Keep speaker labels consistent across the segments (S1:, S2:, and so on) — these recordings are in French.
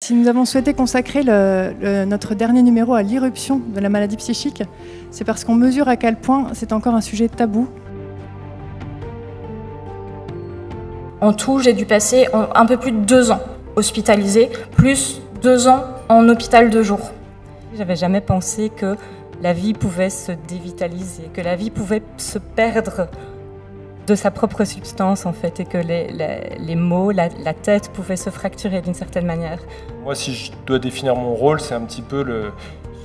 S1: Si nous avons souhaité consacrer notre dernier numéro à l'irruption de la maladie psychique, c'est parce qu'on mesure à quel point c'est encore un sujet tabou.
S2: En tout, j'ai dû passer un peu plus de 2 ans hospitalisée, plus 2 ans en hôpital de jour.
S3: J'avais jamais pensé que la vie pouvait se dévitaliser, que la vie pouvait se perdre de sa propre substance en fait, et que les mots, la tête pouvaient se fracturer d'une certaine manière.
S4: Moi, si je dois définir mon rôle, c'est un petit peu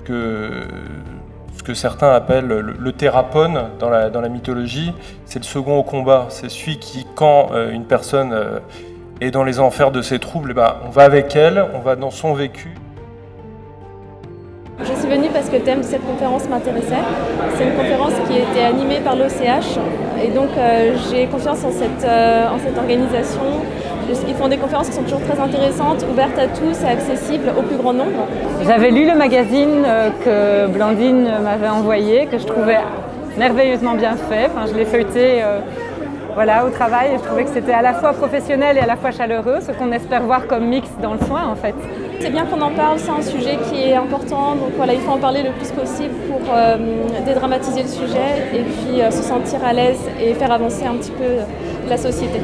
S4: ce que certains appellent le thérapone dans la mythologie. C'est le second au combat, c'est celui qui, quand une personne est dans les enfers de ses troubles, on va avec elle, on va dans son vécu.
S5: Je suis venue parce que le thème de cette conférence m'intéressait. C'est une conférence qui a été animée par l'OCH et donc j'ai confiance en cette organisation. Ils font des conférences qui sont toujours très intéressantes, ouvertes à tous et accessibles au plus grand nombre.
S3: J'avais lu le magazine que Blandine m'avait envoyé, que je trouvais merveilleusement bien fait. Enfin, je l'ai feuilleté au travail et je trouvais que c'était à la fois professionnel et à la fois chaleureux, ce qu'on espère voir comme mix dans le soin en fait.
S5: C'est bien qu'on en parle, c'est un sujet qui est important, donc voilà, il faut en parler le plus possible pour dédramatiser le sujet et puis se sentir à l'aise et faire avancer un petit peu la société.